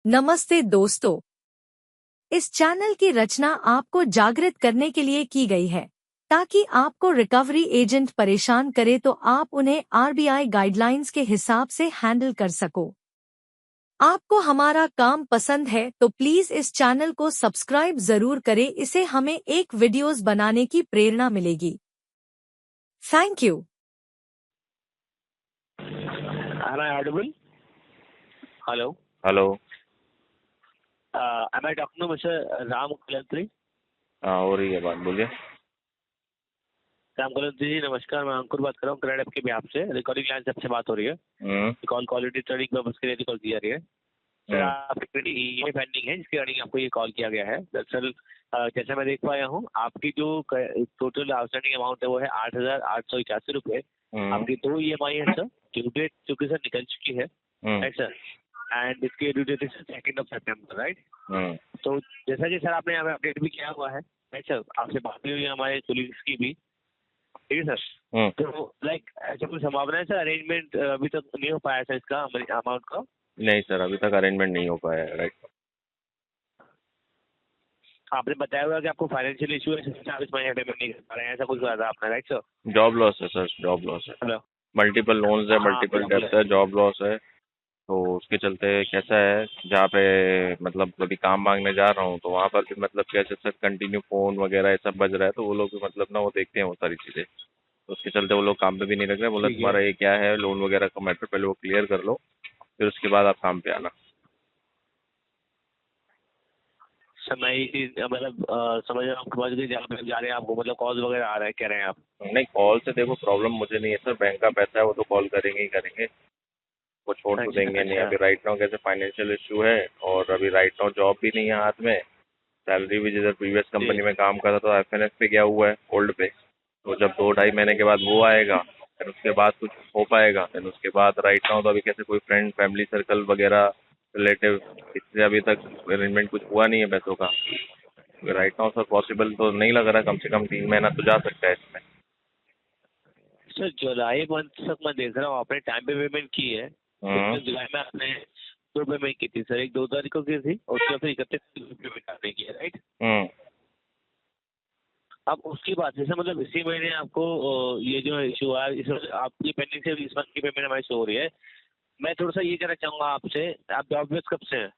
नमस्ते दोस्तों, इस चैनल की रचना आपको जागृत करने के लिए की गई है ताकि आपको रिकवरी एजेंट परेशान करे तो आप उन्हें आरबीआई गाइडलाइंस के हिसाब से हैंडल कर सको। आपको हमारा काम पसंद है तो प्लीज इस चैनल को सब्सक्राइब जरूर करें, इससे हमें एक वीडियोस बनाने की प्रेरणा मिलेगी। Thank you. Am I audible? Hello. Hello. Am I talking to Mr. Ram Kalantri? हाँ, हो रही है बात, बोलिए। राम कलंत्री जी नमस्कार, मैं अंकुर बात कर रहा हूँ कनाडा के बिहाफ से। रिकॉर्डिंग लाइन से आपसे बात हो रही है। कॉल क्वालिटी ट्रेडिंग पर्पस के लिए कॉल की जा रही है। सर आपकी ईएमआई पेंडिंग है जिसके रिगार्डिंग आपको ये कॉल किया गया है। दरअसल जैसा मैं देख पाया हूँ आपकी जो टोटल आउटस्टैंडिंग अमाउंट है वो है 8,881 रुपए। आपकी 2 ईएमआई है सर, ड्यू डेट चूंकि सर निकल चुकी है, राइट सर, एंड इसकी ड्यू डेट है 2 सितंबर, राइट। तो जैसा कि सर आपने यहाँ पे अपडेट भी किया हुआ है, राइट सर, आपसे बात भी हुई है हमारे कोलीग्स की भी, ठीक है सर। तो लाइक ऐसा कोई संभावना है सर अरेंजमेंट अभी तक नहीं हो पाया सर इसका अमाउंट का? नहीं सर, अभी तक अरेंजमेंट नहीं हो पाया है, राइट। आपने बताया हुआ कि आपको फाइनेंशियल इशू है, 40 महीने पेमेंट नहीं कर पा रहे हैं, ऐसा कुछ कहा था आपने, राइट सर? जॉब लॉस है सर, जॉब लॉस है। हेलो। मल्टीपल लोन्स है, हाँ, मल्टीपल बिल्कुल डेब्ट है, जॉब लॉस है। तो उसके चलते कैसा है, जहाँ पे मतलब कभी काम मांगने जा रहा हूँ तो वहाँ पर भी मतलब कैसे सर कंटिन्यू फ़ोन वगैरह ये सब बज रहा है, तो वो लोग भी मतलब ना वो देखते हैं वो सारी चीज़ें। तो उसके चलते वो लोग काम पे भी नहीं लग रहे। बोला ठीक है तुम्हारा ये क्या है, लोन वगैरह का मैटर पहले वो क्लियर कर लो, फिर उसके बाद आप काम पे आना। सर। मैं ये चीज मतलब समझ रहा हूँ आपके पास जहाँ पे जा रहे हैं आपको मतलब कॉल वगैरह आ रहा है, कह रहे हैं आप? नहीं, कॉल से देखो प्रॉब्लम मुझे नहीं है सर, बैंक का पैसा है वो तो कॉल करेंगे ही करेंगे, वो छोड़ तो अच्छा देंगे नहीं। अच्छा। अभी राइट नाउ कैसे फाइनेंशियल इशू है, और अभी राइट नाउ जॉब भी नहीं है हाथ में। सैलरी भी जिधर प्रीवियस जी कंपनी में काम कर रहा था एफएनएस पे गया हुआ है, ओल्ड पे। तो जब 2-2.5 महीने के बाद वो आएगा, फिर उसके बाद कुछ हो पाएगा। फिर उसके बाद राइट नाउ तो अभी कैसे कोई फ्रेंड फैमिली सर्कल वगैरह रिलेटिव इससे अभी तक अरेंजमेंट कुछ हुआ नहीं है पैसों का। राइट नाउ सर पॉसिबल तो नहीं लग रहा, कम से कम 3 महीना तो जा सकता है इसमें। सर, जुलाई मंथ तक मैं देख रहा हूँ आपने टाइम पे पेमेंट की है। जुलाई में आपने 2 पेमेंट की थी सर, एक 2 तारीख को की थी और उसके बाद फिर 31 पेमेंट आपने की है, राइट? अब उसकी बात जैसे मतलब इसी महीने आपको ये जो इशू आया इस आपकी पेंडिंग से इस मंथ की पेमेंट हमारी शो हो रही है। मैं थोड़ा सा ये कहना चाहूंगा आपसे, आप जॉब बेस कब से हैं?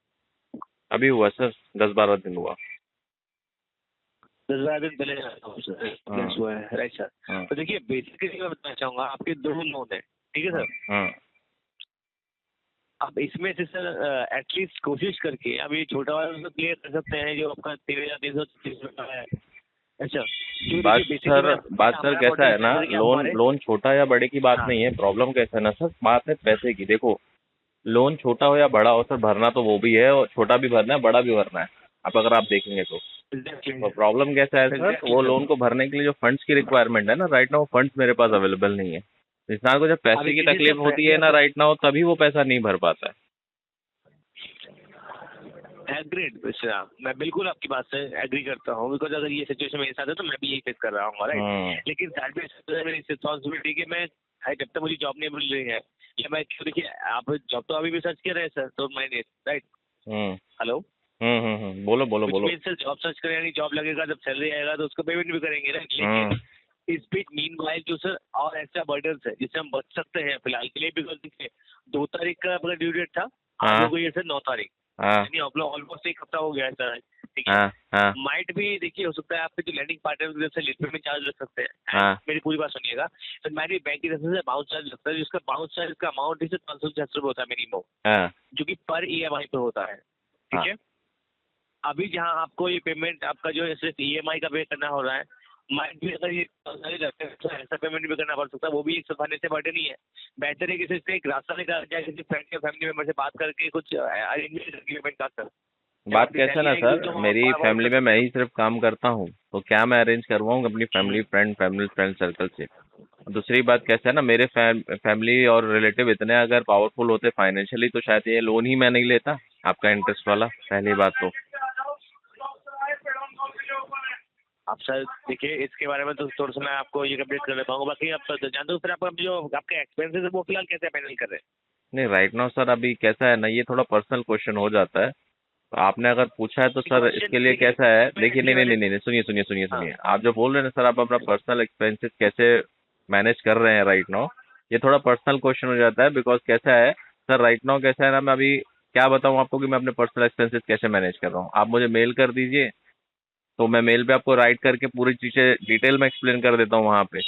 अभी हुआ सर, 10-12 दिन हुआ। 10-12 दिन पहले हुआ है, राइट सर। तो देखिए बेसिकली मैं बताना चाहूंगा आपके 2 लोन है, ठीक है सर। आप इसमें से सर एटलीस्ट कोशिश करके अब ये छोटा वाला क्लियर कर सकते हैं जो आपका 13,330 रुपये है। अच्छा, बात सर कैसा है ना, लोन छोटा या बड़े की बात नहीं है। प्रॉब्लम कैसा है ना सर, बात है पैसे की। देखो, लोन छोटा हो या बड़ा हो सर, भरना तो वो भी है, और छोटा भी भरना है, बड़ा भी भरना है। अब अगर आप देखेंगे तो प्रॉब्लम कैसा है सर, वो लोन को भरने के लिए जो फंड्स की रिक्वायरमेंट है ना, राइट नाउ फंड्स मेरे पास अवेलेबल नहीं है। इंसान को जब पैसे की तकलीफ होती है ना राइट नाउ, तभी वो पैसा नहीं भर पाता है। एग्रीड मिश्रा, मैं बिल्कुल आपकी बात से एग्री करता हूँ, बिकॉज अगर ये सिचुएशन मेरे साथ है तो मैं भी यही फेस कर रहा हूँ, राइट। लेकिन दैट भी मेरी रिस्पॉन्सिबिलिटी कि मैं जब तक मुझे जॉब नहीं मिल रही है या मैं देखिए आप जॉब तो अभी भी सर्च कर रहे हैं sir, don't mind it, right? Hello. बोलो बोलो बोलो। सर जॉब सर्च करें यानी जॉब लगेगा, जब सैलरी आएगा तो उसको पेमेंट भी करेंगे, राइट? लेकिन इस बीच मीनवाइल जो सर और एक्स्ट्रा बर्डन्स है जिससे हम बच सकते हैं फिलहाल के लिए, बिकॉज देखिए 2 तारीख का अपना ड्यू डेट था, आज हो गई है सर 9 तारीख, यानी ऑलमोस्ट 1 हफ्ता हो गया है सर, ठीक है। माइट भी देखिए हो सकता है आपके जो लैंडिंग पार्टनर से लेट पेमेंट चार्ज लग सकते हैं। मेरी पूरी बात सुनिएगा, तो मैंने बैंक की तरफ से बाउंस चार्ज लगता है, जिसका बाउंस चार्ज का अमाउंट इसे 550 रुपये होता है मिनिमम, जो कि पर ईएमआई पे होता है, ठीक है। अभी जहां आपको ये पेमेंट आपका जो है सिर्फ ईएमआई का पे करना हो रहा है, माइट भी अगर ये तो ऐसा पेमेंट भी करना पड़ सकता है, वो भी एक फाइनेंशियल बर्डन ही है। बेहतर है कि इससे एक रास्ता निकाला जाए, किसी फ्रेंड या फैमिली मेंबर से बात करके कुछ अरेंजमेंट करके पेमेंट कर सकते। बात कैसा ना सर, मेरी फैमिली में मैं ही सिर्फ काम करता हूँ, तो क्या मैं अरेंज करवाऊँ अपनी फैमिली फ्रेंड सर्कल से? दूसरी बात कैसा है ना, मेरे फैमिली और रिलेटिव इतने अगर पावरफुल होते फाइनेंशियली तो शायद ये लोन ही मैं नहीं लेता आपका इंटरेस्ट वाला, पहली बात तो। आप सर देखिए इसके बारे में तो थोड़ा सा मैं आपको ये अपडेट कर लेता हूँ, बाकी आप जानते हो फिर आप जो आपके एक्सपेंसेस है वो फिलहाल कैसे हैंडल कर रहे हैं? नहीं राइट नाउ सर अभी कैसा है ना, ये थोड़ा पर्सनल क्वेश्चन हो जाता है। तो आपने अगर पूछा है तो सर क्वेश्चन इसके लिए देखिए, कैसा है, देखिए डिपेंडेंसी नहीं नहीं वाले। नहीं नहीं नहीं, सुनिए सुनिए सुनिए हाँ। सुनिए, आप जो बोल रहे हैं ना सर, आप अपना पर्सनल एक्सपेंसेस कैसे मैनेज कर रहे हैं राइट नाउ, ये थोड़ा पर्सनल क्वेश्चन हो जाता है। बिकॉज कैसा है सर, राइट नाउ कैसा है ना, मैं अभी क्या बताऊं आपको कि मैं अपने पर्सनल एक्सपेंसेस कैसे मैनेज कर रहा हूँ। आप मुझे मेल कर दीजिए, तो मैं मेल पे आपको राइट करके पूरी चीजें डिटेल में एक्सप्लेन कर देता हूँ, वहाँ पे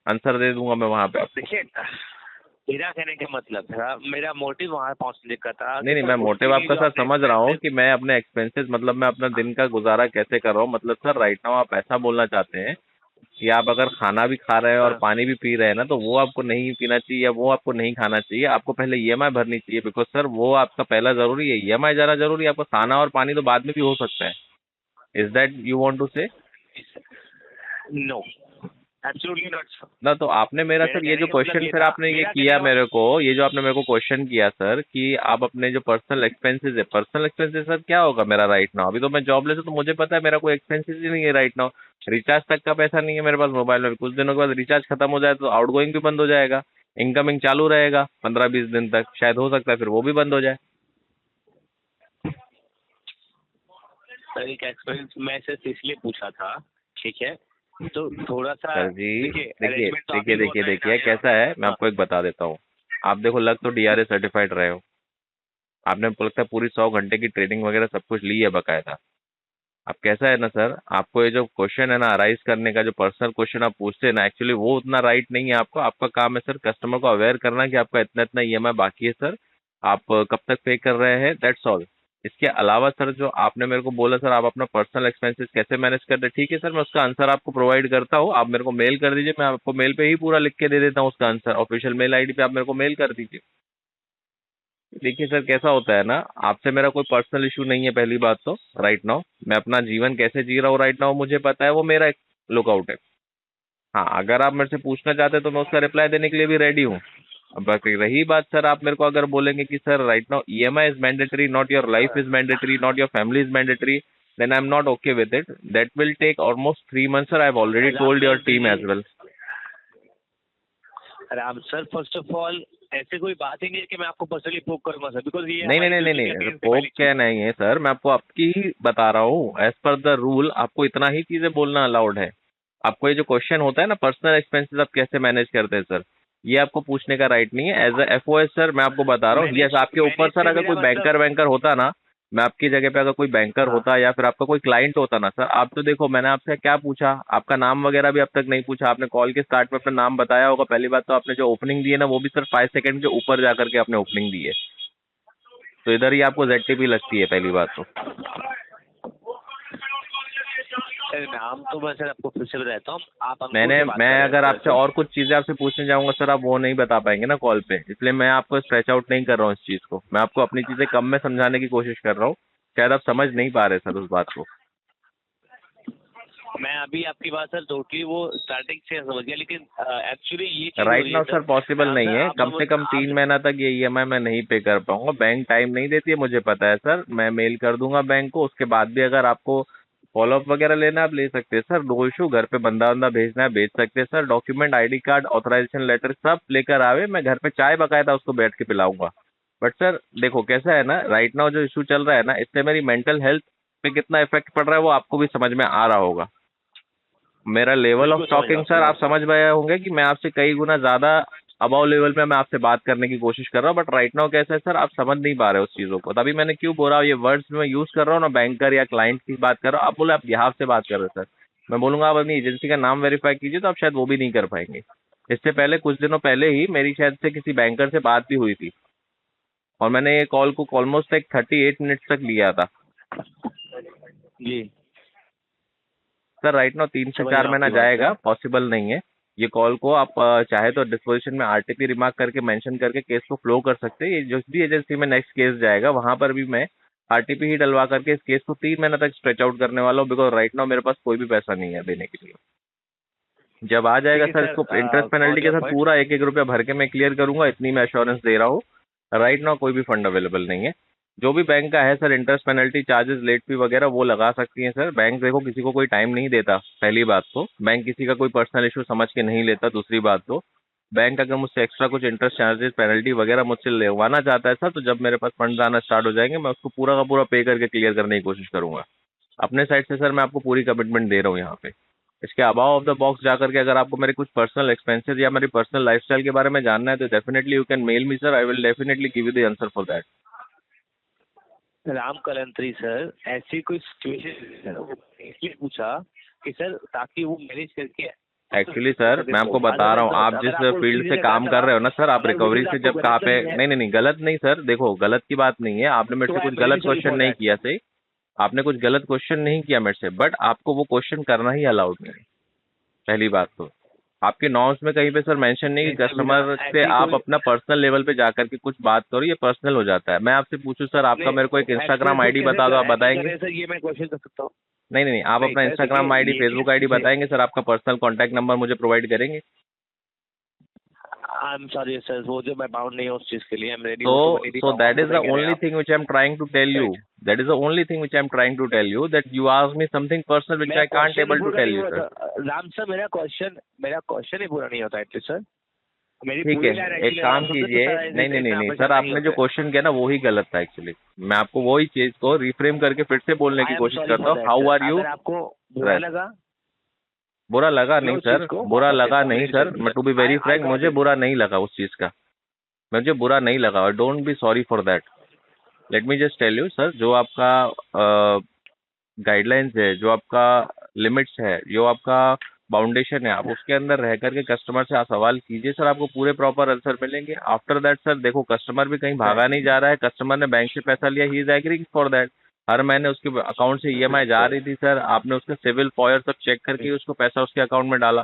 आंसर दे दूंगा मैं वहाँ पे आपको। देखिए, मेरा कहने का मतलब था, मेरा मोटिव वहां पहुंचने का था नहीं कि नहीं, सर मैं उसके मोटिव लिए आपका जो सर आपने समझ रहा हूँ एक्सपेंसेस। कि मैं अपने एक्सपेंसेस मतलब मैं अपना दिन का गुजारा कैसे कर रहा हूँ। मतलब सर राइट नाउ आप ऐसा बोलना चाहते हैं कि आप अगर खाना भी खा रहे हैं और हाँ। पानी भी पी रहे हैं ना, तो वो आपको नहीं पीना चाहिए या वो आपको नहीं खाना चाहिए, आपको पहले ईएमआई भरनी चाहिए। बिकॉज सर वो आपका पहला जरूरी है, ईएमआई ज्यादा जरूरी है, आपको खाना और पानी तो बाद में भी हो सकता है। Is that you want to say? No, absolutely not. ना तो आपने मेरा मेरा सर ये कहने जो का मतलब क्वेश्चन ये फिर था, आपने ये मेरा कहने किया का मेरे को, ये जो आपने मेरे को क्वेश्चन किया सर कि आप अपने जो पर्सनल एक्सपेंसेस है, पर्सनल एक्सपेंसेस सर क्या होगा मेरा राइट नाउ? अभी तो मैं जॉबलेस हूँ, तो मुझे पता है मेरा कोई एक्सपेंसेस ही नहीं है राइट नाउ। रिचार्ज तक का पैसा नहीं है मेरे पास मोबाइल में। कुछ दिनों के बाद रिचार्ज खत्म हो जाए तो आउटगोइंग भी बंद हो जाएगा, इनकमिंग चालू रहेगा 15-20 दिन तक, शायद हो सकता है फिर वो भी बंद हो जाए। सर एक एक्सपीरियंस मैं सिर्फ इसलिए पूछा था, ठीक है, तो थोड़ा सा सर जी देखिए, देखिए अरेंजमेंट तो आप देखिए ही को देखिए होता है ना देखिए यहाँ। कैसा है, मैं हाँ। आपको एक बता देता हूँ। आप देखो लग तो डीआरए सर्टिफाइड रहे हो, आपने मुझको लगता है पूरी 100 घंटे की ट्रेनिंग वगैरह सब कुछ ली है बकायदा। अब कैसा है ना सर, आपको ये जो क्वेश्चन है ना अराइज करने का, जो पर्सनल क्वेश्चन आप पूछते हैं ना, एक्चुअली वो उतना राइट नहीं है आपको। आपका काम है सर कस्टमर को अवेयर करना कि आपका इतना इतना ईएमआई बाकी है सर, आप कब तक पे कर रहे हैं, दैट्स ऑल। इसके अलावा सर जो आपने मेरे को बोला सर आप अपना पर्सनल एक्सपेंसेस कैसे मैनेज करते हैं, ठीक है सर, मैं उसका आंसर आपको प्रोवाइड करता हूँ। आप मेरे को मेल कर दीजिए, मैं आपको मेल पे ही पूरा लिख के दे देता हूँ उसका आंसर, ऑफिशियल मेल आईडी पे आप मेरे को मेल कर दीजिए। देखिए सर कैसा होता है ना, आपसे मेरा कोई पर्सनल इशू नहीं है पहली बात तो। राइट नाउ मैं अपना जीवन कैसे जी रहा हूँ राइट नाउ मुझे पता है, वो मेरा एक लुकआउट है। हाँ अगर आप मेरे से पूछना चाहते हैं तो मैं उसका रिप्लाई देने के लिए भी रेडी हूँ। अब बाकी रही बात सर, आप मेरे को अगर बोलेंगे कि sir right now EMI is mandatory, not your life is mandatory, not your family is mandatory, then I am not okay with it. That will take almost 3 months sir, I have already told your team as well. Ram sir, first of all ऐसे कोई बात ही नहीं है कि मैं आपको personally पोक करूंगा सर, बिकॉज ये नहीं नहीं हमारी नहीं नहीं ड्यूटी के नहीं, अगेंस्ट है पोक पहली क्या चीज। नहीं है सर, मैं आपको आपकी ही बता रहा हूँ। एज पर द रूल आपको इतना ही चीजें बोलना अलाउड है। आपको ये जो क्वेश्चन होता है ना पर्सनल एक्सपेंसेस आप कैसे मैनेज करते हैं सर, ये आपको पूछने का राइट नहीं है। एज अ एफओएस सर मैं आपको बता रहा हूँ, यस आपके ऊपर मैनेज सर से अगर मेरा कोई मतलब। बैंकर वैंकर होता ना, मैं आपकी जगह पे अगर कोई बैंकर हाँ। होता या फिर आपका कोई क्लाइंट होता ना सर, आप तो देखो मैंने आपसे क्या पूछा, आपका नाम वगैरह भी अब तक नहीं पूछा। आपने कॉल के स्टार्ट में अपना नाम बताया होगा, पहली बात तो आपने जो ओपनिंग दी है ना वो भी सर 5 सेकंड के ऊपर जाकर के आपने ओपनिंग दी है, तो इधर ही आपको ZTP लगती है पहली बात तो। सर नाम तो मैं सर आपको फिर से बताता हूँ, आप अंकुर मैंने से बात मैं कर रहे हैं अगर सर आपसे तो। और कुछ चीजें आपसे पूछने जाऊंगा सर, आप वो नहीं बता पाएंगे ना कॉल पे, इसलिए मैं आपको स्ट्रेच आउट नहीं कर रहा हूँ इस चीज को। मैं आपको अपनी चीजें कम में समझाने की कोशिश कर रहा हूँ, शायद आप समझ नहीं पा रहे सर उस बात को। मैं अभी आपकी बात सर टोटली वो स्टार्टिंग से समझ गया, लेकिन एक्चुअली ये चीज हो राइट रही है नाउ सर पॉसिबल सर नहीं है, आप कम से कम आप 3 महीना तक ये ईएमआई मैं नहीं पे कर पाऊंगा। बैंक टाइम नहीं देती है मुझे पता है सर, मैं मेल कर दूंगा बैंक को, उसके बाद भी अगर आपको फॉलोअप वगैरह लेना आप ले सकते हैं सर, नो इशू। घर पे बंदा बंदा भेजना है भेज सकते हैं sir, document ID card authorisation letter सब लेकर आवे, मैं घर पे चाय बकायदा उसको बैठ के पिलाऊंगा। बट सर देखो कैसा है ना, राइट नाउ जो इशू चल रहा है ना, इससे मेरी मेंटल हेल्थ पे कितना इफेक्ट पड़ रहा है वो आपको भी समझ में आ रहा होगा। मेरा लेवल ऑफ बिल्कुल समझ रहा टॉकिंग हूँ सर सर। आप समझ पाए होंगे कि मैं आपसे कई गुना ज्यादा अबाव लेवल पे मैं आपसे बात करने की कोशिश कर रहा हूँ। बट राइट नाउ कैसा है सर, आप समझ नहीं पा रहे उस चीजों को, तभी मैंने क्यों बोला ये वर्ड्स मैं यूज कर रहा हूँ ना, बैंकर या क्लाइंट की बात कर रहा हूँ, आप बोले आप बिहाफ से बात कर रहे हो सर, मैं बोलूंगा आप अपनी एजेंसी का नाम वेरीफाई कीजिए, तो आप शायद वो भी नहीं कर पाएंगे। इससे पहले कुछ दिनों पहले ही मेरी शायद से किसी बैंकर से बात भी हुई थी, और मैंने ये कॉल को ऑलमोस्ट एक 38 मिनट्स तक लिया था। जी सर राइट नाउ 3 से समझ 4 रहा हूँ महीना आपकी बात जाएगा, सर। पॉसिबल नहीं है। ये कॉल को आप चाहे तो डिस्पोजिशन में आरटीपी रिमार्क करके मेंशन करके केस को फ्लो कर सकते हैं। ये जिस भी एजेंसी में नेक्स्ट केस जाएगा वहां पर भी मैं आरटीपी ही डलवा करके इस केस को 3 महीना तक स्ट्रेच आउट करने वाला हूँ। बिकॉज राइट नाउ मेरे पास कोई भी पैसा नहीं है देने के लिए। जब आ जाएगा ठीक है सर सर, इसको इंटरेस्ट पेनल्टी गॉट के योर साथ पॉइंट। पूरा एक एक रुपया भर के मैं क्लियर करूंगा, इतनी मैं एश्योरेंस दे रहा हूँ। राइट नाउ कोई भी फंड अवेलेबल नहीं है। जो भी बैंक का है sir interest penalty charges late fee वगैरह वो लगा सकती हैं सर। बैंक देखो किसी को कोई टाइम नहीं देता, पहली बात तो बैंक किसी का कोई पर्सनल इशू समझ के नहीं लेता, दूसरी बात तो बैंक अगर मुझसे एक्स्ट्रा कुछ इंटरेस्ट चार्जेस पेनल्टी वगैरह मुझसे लेवाना चाहता है सर, तो जब मेरे पास फंड आना स्टार्ट हो जाएंगे मैं उसको पूरा का पूरा पे करके क्लियर करने की कोशिश करूंगा अपने साइड से। सर मैं आपको पूरी कमिटमेंट दे रहा हूँ यहाँ पे। इसके अबाव ऑफ द बॉक्स जाकर के अगर आपको मेरे कुछ पर्सनल एक्सपेंसेस या मेरी पर्सनल लाइफस्टाइल के बारे में जानना है तो definitely you can mail me sir, I will definitely give you the answer for that. Ram Kalantri sir, ऐसी कोई सिचुएशन इसलिए पूछा कि सर ताकि वो मैनेज करके। एक्चुअली सर मैं आपको बता रहा हूँ, आप जिस फील्ड से काम कर रहे हो ना सर, आप रिकवरी से जब कहाँ पे, नहीं गलत नहीं सर, देखो गलत की बात नहीं है, आपने मेरे से कुछ गलत क्वेश्चन नहीं किया सही, आपने कुछ गलत क्वेश्चन नहीं किया मेरे से, बट आपको वो क्वेश्चन करना ही अलाउड नहीं है। पहली बात तो आपके नॉर्म्स में कहीं पे सर मेंशन नहीं कि कस्टमर से आप अपना पर्सनल लेवल पे जाकर के कुछ बात करो, ये पर्सनल हो जाता है। मैं आपसे पूछूं सर आपका मेरे को एक इंस्टाग्राम आईडी बता दो, आप बताएंगे? सर ये मैं क्वेश्चन कर सकता हूँ? नहीं आप अपना इंस्टाग्राम आईडी फेसबुक आईडी बताएंगे सर, आपका पर्सनल कॉन्टैक्ट नंबर मुझे प्रोवाइड करेंगे? आई एम सॉरी सर, वो जो मैं बाउंड नहीं हूँ उस चीज के लिए। So that is the only thing which I am trying to tell you. That is the only thing which I am trying to tell you, that you asked me something personal which I can't able to tell you sir. Ram sir मेरा question ही पूरा नहीं होता at least sir. ठीक है, एक काम कीजिए, नहीं सर, आपने जो क्वेश्चन किया ना वो ही गलत था एक्चुअली। मैं आपको वही चीज को रिफ्रेम करके फिर से बोलने की कोशिश करता हूँ। How are you? आपको बुरा लगा? बुरा लगा नहीं सर, बुरा लगा नहीं सर, मैं टू बी वेरी फ्रैंक मुझे बुरा नहीं लगा उस चीज का, मुझे बुरा नहीं लगा, और don't be sorry for that. Let me just tell you sir, जो आपका गाइडलाइंस है, जो आपका लिमिट्स है, जो आपका बाउंडेशन है, आप उसके अंदर रह करके कस्टमर से आप सवाल कीजिए सर, आपको पूरे प्रॉपर आंसर मिलेंगे। आफ्टर दैट सर देखो, कस्टमर भी कहीं भागा नहीं जा रहा है, कस्टमर ने बैंक से पैसा लिया, he is agreeing for that. हर महीने उसके अकाउंट से ईएमआई जा रही थी सर, आपने उसका सिविल पॉयर सब चेक करके उसको पैसा उसके अकाउंट में डाला।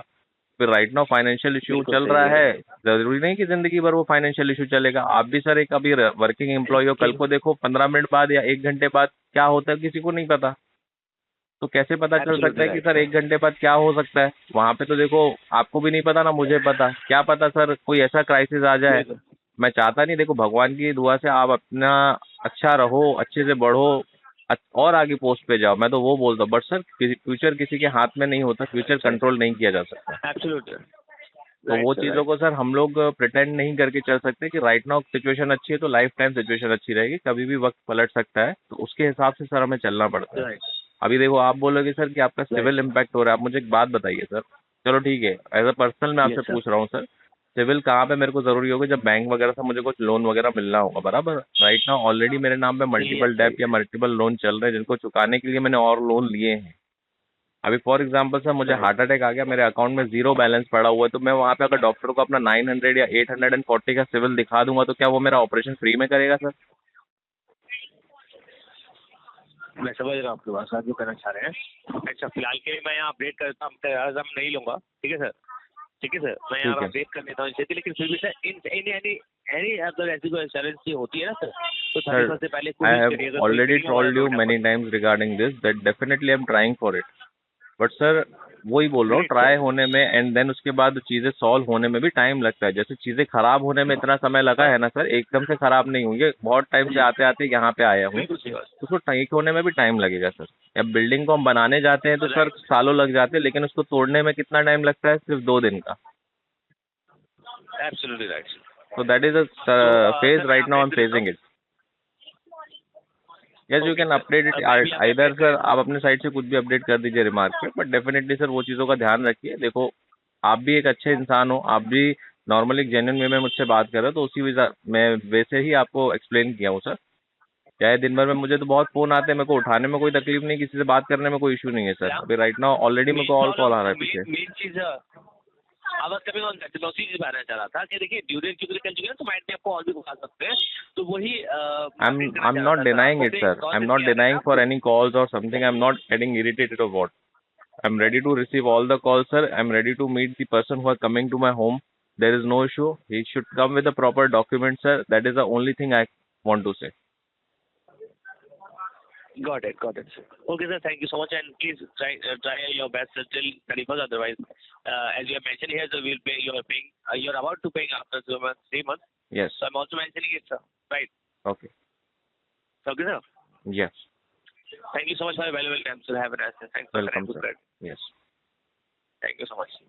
फिर राइट नाउ फाइनेंशियल इशू चल रहा है, जरूरी नहीं कि जिंदगी भर वो फाइनेंशियल इशू चलेगा। आप भी सर एक अभी वर्किंग एम्प्लॉय हो, कल को देखो 15 मिनट बाद या 1 घंटे बाद क्या होता है किसी को नहीं पता, तो कैसे पता चल सकता है कि सर 1 घंटे बाद क्या हो सकता है? वहां पे तो देखो आपको भी नहीं पता ना मुझे पता, क्या पता सर कोई ऐसा क्राइसिस आ जाए। मैं चाहता नहीं, देखो भगवान की दुआ से आप अपना अच्छा रहो, अच्छे से बढ़ो और आगे पोस्ट पे जाओ, मैं तो वो बोलता हूँ। बट सर फ्यूचर किसी के हाथ में नहीं होता, फ्यूचर कंट्रोल नहीं किया जा सकता। तो वो चीजों को सर हम लोग प्रिटेंड नहीं करके चल सकते कि राइट नाउ सिचुएशन अच्छी है तो लाइफ टाइम सिचुएशन अच्छी रहेगी, कभी भी वक्त पलट सकता है, तो उसके हिसाब से सर हमें चलना पड़ता है। अभी देखो आप बोलोगे सर कि आपका सिविल इम्पैक्ट हो रहा है, आप मुझे एक बात बताइए सर, चलो ठीक है एज अ पर्सनल मैं आपसे पूछ रहा हूँ सर, सिविल कहाँ पे मेरे को जरूरी होगी? जब बैंक वगैरह से मुझे कुछ लोन वगैरह मिलना होगा, बराबर। राइट नाउ ऑलरेडी मेरे नाम पे मल्टीपल डेट या मल्टीपल लोन चल रहे हैं, जिनको चुकाने के लिए मैंने और लोन लिए हैं। अभी फॉर एग्जांपल सर मुझे हार्ट अटैक आ गया, मेरे अकाउंट में 0 बैलेंस पड़ा हुआ है, तो मैं वहाँ पे अगर डॉक्टर को अपना 900 या 840 का सिविल दिखा दूंगा तो क्या वो मेरा ऑपरेशन फ्री में करेगा सर? मैं समझ रहा हूँ आपकी बात, जो कहना चाह रहे हैं। अच्छा फिलहाल के लिए मैं यहाँ अपडेट करता हूँ, नहीं लूंगा, ठीक है सर? ठीक है सर, मैं यहाँ अपडेट कर देता हूँ इसे, लेकिन फिर भी सर एनी अगर ऐसी कोई इंश्योरेंस होती है ना सर, तो सबसे पहले आई have already told you many times regarding this that definitely I am trying for it, but sir वही बोल रहा हूँ, ट्राई होने में एंड देन उसके बाद चीजें सॉल्व होने में भी टाइम लगता है। जैसे चीजें खराब होने में इतना समय लगा है ना सर, एकदम से खराब नहीं हुई है, बहुत टाइम से आते आते यहाँ पे आया हूँ, तो उसको ठीक होने में भी टाइम लगेगा सर। अब बिल्डिंग को हम बनाने जाते हैं तो सर सालों लग जाते हैं, लेकिन उसको तोड़ने में कितना टाइम लगता है? सिर्फ 2 दिन का। Absolutely right. So that is a phase right now I'm facing it. Yes, you can update it either sir, आप अपने साइड से कुछ भी अपडेट कर दीजिए रिमार्क पे, बट डेफिनेटली सर वो चीज़ों का ध्यान रखिए। देखो आप भी एक अच्छे इंसान हो, आप भी नॉर्मली एक जेन्युइन वे में मुझसे बात कर रहे हो, तो उसी मैं वैसे ही आपको एक्सप्लेन किया हूँ सर। चाहे दिन भर में मुझे तो बहुत फोन आते हैं, मेरे को उठाने में कोई तकलीफ नहीं, किसी से बात करने में कोई इशू नहीं है सर। अभी राइट नाउ ऑलरेडी मेरे को कॉल आ रहा है पीछे। मेन चीज बताना चाह रहा था कि देखिए ड्यूरेट चुके कल चुके ना, तो माइंड में आपको और भी बता सकते हैं, तो वही I am not denying it sir, I am not denying for any calls और something, I am not getting irritated और what, I am ready to receive all the calls sir, I am ready to meet the person who are coming to my home, there is no issue, he should come with the proper document sir, that is the only thing I want to say. Got it. Okay, sir. Thank you so much, and please try your best till 31st. Otherwise, as you have mentioned here, so you're about to paying after 3 months. Yes. So I'm also mentioning it, sir. Right. Okay. Okay, sir. Yes. Thank you so much for your valuable time, sir. Have a nice day. Thanks for welcome, sir. that. Yes. Thank you so much.